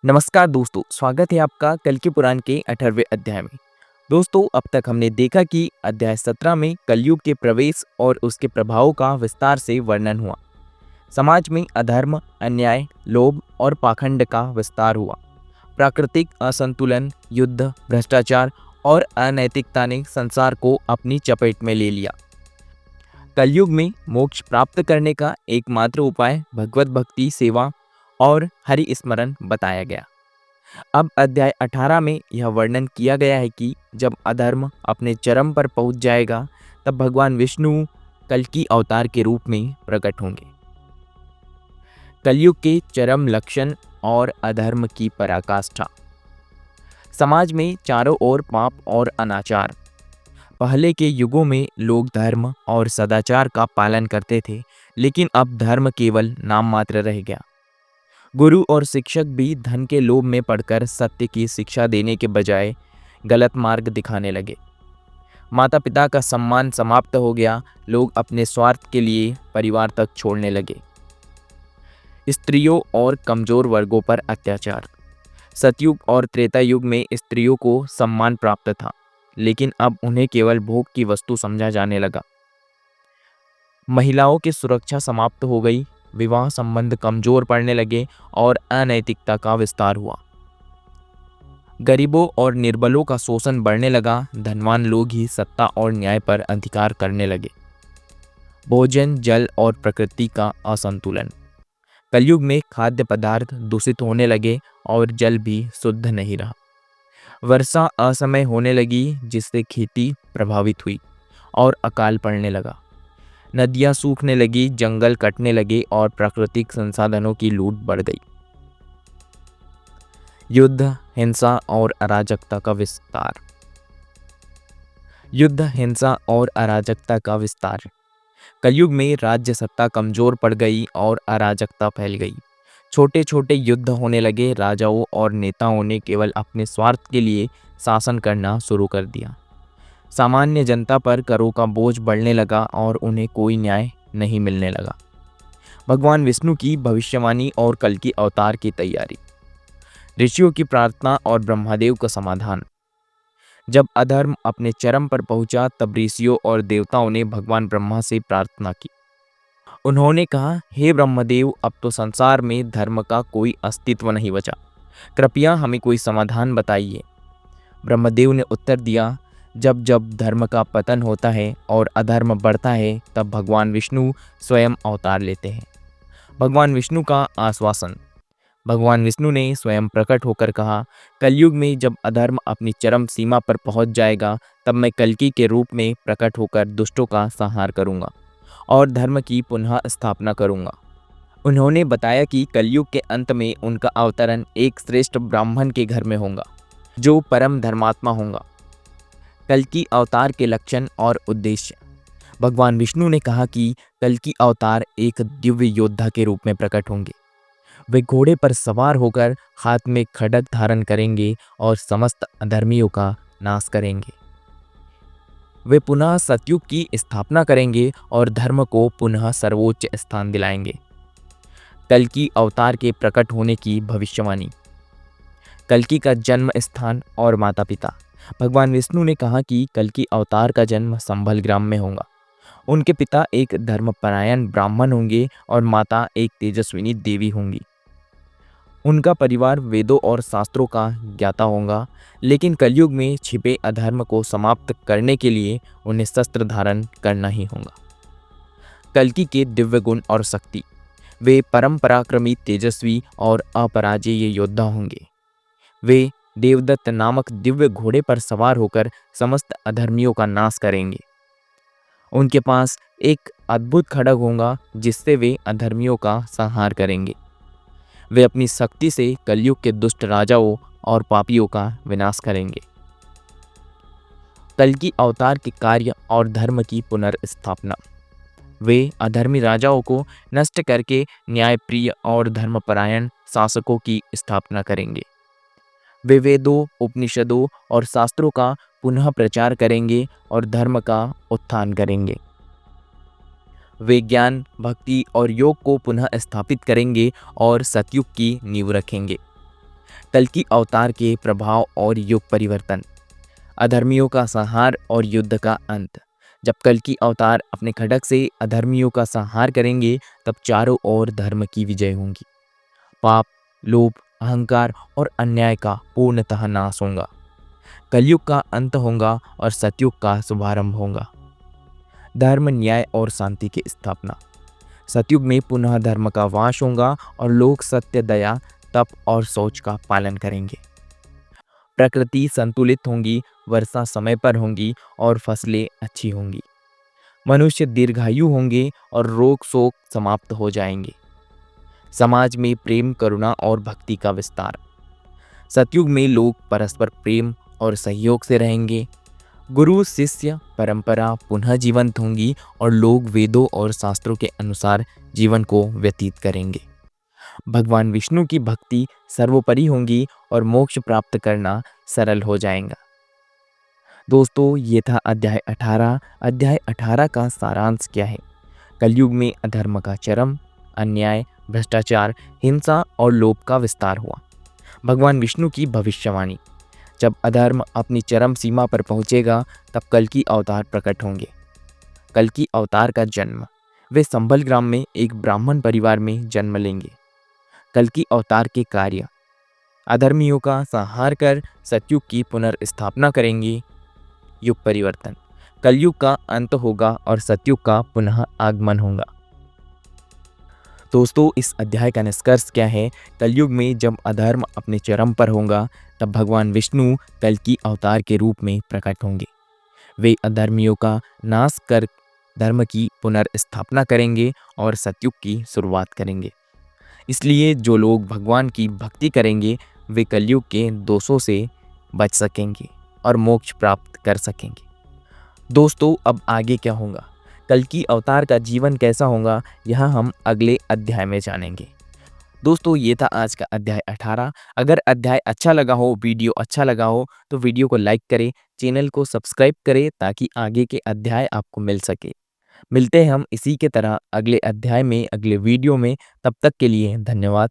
नमस्कार दोस्तों, स्वागत है आपका कल के पुराण के 18वें अध्याय में। दोस्तों, अब तक हमने देखा कि अध्याय 17 में कलयुग के प्रवेश और उसके प्रभावों का विस्तार से वर्णन हुआ। समाज में अधर्म, अन्याय, लोभ और पाखंड का विस्तार हुआ। प्राकृतिक असंतुलन, युद्ध, भ्रष्टाचार और अनैतिकता ने संसार को अपनी चपेट में ले लिया। कलयुग में मोक्ष प्राप्त करने का एकमात्र उपाय भगवत भक्ति, सेवा और हरि स्मरण बताया गया। अब अध्याय 18 में यह वर्णन किया गया है कि जब अधर्म अपने चरम पर पहुंच जाएगा, तब भगवान विष्णु कल्कि अवतार के रूप में प्रकट होंगे। कलयुग के चरम लक्षण और अधर्म की पराकाष्ठा। समाज में चारों ओर पाप और अनाचार। पहले के युगों में लोग धर्म और सदाचार का पालन करते थे, लेकिन अब धर्म केवल नाम मात्र रह गया। गुरु और शिक्षक भी धन के लोभ में पड़कर सत्य की शिक्षा देने के बजाय गलत मार्ग दिखाने लगे। माता पिता का सम्मान समाप्त हो गया। लोग अपने स्वार्थ के लिए परिवार तक छोड़ने लगे। स्त्रियों और कमजोर वर्गों पर अत्याचार। सतयुग और त्रेता युग में स्त्रियों को सम्मान प्राप्त था, लेकिन अब उन्हें केवल भोग की वस्तु समझा जाने लगा। महिलाओं की सुरक्षा समाप्त हो गई। विवाह संबंध कमजोर पड़ने लगे और अनैतिकता का विस्तार हुआ। गरीबों और निर्बलों का शोषण बढ़ने लगा। धनवान लोग ही सत्ता और न्याय पर अधिकार करने लगे। भोजन, जल और प्रकृति का असंतुलन। कलयुग में खाद्य पदार्थ दूषित होने लगे और जल भी शुद्ध नहीं रहा। वर्षा असमय होने लगी, जिससे खेती प्रभावित हुई और अकाल पड़ने लगा। नदियां सूखने लगी, जंगल कटने लगे और प्राकृतिक संसाधनों की लूट बढ़ गई। युद्ध, हिंसा और अराजकता का विस्तार। युद्ध, हिंसा और अराजकता का विस्तार। कलयुग में राज्य सत्ता कमजोर पड़ गई और अराजकता फैल गई। छोटे छोटे युद्ध होने लगे। राजाओं और नेताओं ने केवल अपने स्वार्थ के लिए शासन करना शुरू कर दिया। सामान्य जनता पर करों का बोझ बढ़ने लगा और उन्हें कोई न्याय नहीं मिलने लगा। भगवान विष्णु की भविष्यवाणी और कल्कि अवतार की तैयारी। ऋषियों की प्रार्थना और ब्रह्मदेव का समाधान। जब अधर्म अपने चरम पर पहुंचा, तब ऋषियों और देवताओं ने भगवान ब्रह्मा से प्रार्थना की। उन्होंने कहा, हे ब्रह्मदेव, अब तो संसार में धर्म का कोई अस्तित्व नहीं बचा। कृपया हमें कोई समाधान बताइए। ब्रह्मदेव ने उत्तर दिया, जब जब धर्म का पतन होता है और अधर्म बढ़ता है, तब भगवान विष्णु स्वयं अवतार लेते हैं। भगवान विष्णु का आश्वासन। भगवान विष्णु ने स्वयं प्रकट होकर कहा, कलयुग में जब अधर्म अपनी चरम सीमा पर पहुंच जाएगा, तब मैं कल्कि के रूप में प्रकट होकर दुष्टों का संहार करूंगा और धर्म की पुनः स्थापना करूंगा। उन्होंने बताया कि कलयुग के अंत में उनका अवतरण एक श्रेष्ठ ब्राह्मण के घर में होगा, जो परम धर्मात्मा होगा। कल्कि अवतार के लक्षण और उद्देश्य। भगवान विष्णु ने कहा कि कल्कि अवतार एक दिव्य योद्धा के रूप में प्रकट होंगे। वे घोड़े पर सवार होकर हाथ में खड्ग धारण करेंगे और समस्त अधर्मियों का नाश करेंगे। वे पुनः सतयुग की स्थापना करेंगे और धर्म को पुनः सर्वोच्च स्थान दिलाएंगे। कल्कि अवतार के प्रकट होने की भविष्यवाणी। कल्कि का जन्म स्थान और माता पिता। भगवान विष्णु ने कहा कि कल्कि अवतार का जन्म संभल ग्राम में होगा। उनके पिता एक धर्मपरायण ब्राह्मण होंगे और माता एक तेजस्विनी देवी होंगी। उनका परिवार वेदों और शास्त्रों का ज्ञाता होगा, लेकिन कलयुग में छिपे अधर्म को समाप्त करने के लिए उन्हें शस्त्र धारण करना ही होगा। कल्कि के दिव्य गुण और शक्ति। वे परम पराक्रमी, तेजस्वी और अपराजेय योद्धा होंगे। वे देवदत्त नामक दिव्य घोड़े पर सवार होकर समस्त अधर्मियों का नाश करेंगे। उनके पास एक अद्भुत खड्ग होगा, जिससे वे अधर्मियों का संहार करेंगे। वे अपनी शक्ति से कलयुग के दुष्ट राजाओं और पापियों का विनाश करेंगे। कल्कि अवतार के कार्य और धर्म की पुनर्स्थापना। वे अधर्मी राजाओं को नष्ट करके न्यायप्रिय और धर्मपरायण शासकों की स्थापना करेंगे। वे वेदों, उपनिषदों और शास्त्रों का पुनः प्रचार करेंगे और धर्म का उत्थान करेंगे। वे ज्ञान, भक्ति और योग को पुनः स्थापित करेंगे और सतयुग की नींव रखेंगे। कल्कि अवतार के प्रभाव और युग परिवर्तन, अधर्मियों का संहार और युद्ध का अंत। जब कल्कि अवतार अपने खड्ग से अधर्मियों का संहार करेंगे, तब चारों ओर धर्म की विजय होगी। पाप, लोभ, अहंकार और अन्याय का पूर्णतः नाश होगा। कलयुग का अंत होगा और सतयुग का शुभारंभ होगा। धर्म, न्याय और शांति की स्थापना। सतयुग में पुनः धर्म का वास होगा और लोग सत्य, दया, तप और सोच का पालन करेंगे। प्रकृति संतुलित होंगी, वर्षा समय पर होंगी और फसलें अच्छी होंगी। मनुष्य दीर्घायु होंगे और रोग शोक समाप्त हो जाएंगे। समाज में प्रेम, करुणा और भक्ति का विस्तार। सतयुग में लोग परस्पर प्रेम और सहयोग से रहेंगे। गुरु शिष्य परंपरा पुनः जीवंत होंगी और लोग वेदों और शास्त्रों के अनुसार जीवन को व्यतीत करेंगे। भगवान विष्णु की भक्ति सर्वोपरि होंगी और मोक्ष प्राप्त करना सरल हो जाएगा। दोस्तों, ये था अध्याय 18। अध्याय 18 का सारांश क्या है? कलयुग में अधर्म का चरम, अन्याय, भ्रष्टाचार, हिंसा और लोभ का विस्तार हुआ। भगवान विष्णु की भविष्यवाणी, जब अधर्म अपनी चरम सीमा पर पहुंचेगा, तब कल्कि अवतार प्रकट होंगे। कल्कि अवतार का जन्म, वे संभल ग्राम में एक ब्राह्मण परिवार में जन्म लेंगे। कल्कि अवतार के कार्य, अधर्मियों का संहार कर सतयुग की पुनर्स्थापना करेंगे। युग परिवर्तन, कलयुग का अंत होगा और सतयुग का पुनः आगमन होगा। दोस्तों, इस अध्याय का निष्कर्ष क्या है? कलयुग में जब अधर्म अपने चरम पर होगा, तब भगवान विष्णु कल्कि अवतार के रूप में प्रकट होंगे। वे अधर्मियों का नाश कर धर्म की पुनर्स्थापना करेंगे और सतयुग की शुरुआत करेंगे। इसलिए जो लोग भगवान की भक्ति करेंगे, वे कलयुग के दोषों से बच सकेंगे और मोक्ष प्राप्त कर सकेंगे। दोस्तों, अब आगे क्या होगा? कल्कि अवतार का जीवन कैसा होगा, यह हम अगले अध्याय में जानेंगे। दोस्तों, ये था आज का अध्याय 18। अगर अध्याय अच्छा लगा हो, वीडियो अच्छा लगा हो, तो वीडियो को लाइक करें, चैनल को सब्सक्राइब करें ताकि आगे के अध्याय आपको मिल सके। मिलते हैं हम इसी के तरह अगले अध्याय में, अगले वीडियो में। तब तक के लिए धन्यवाद।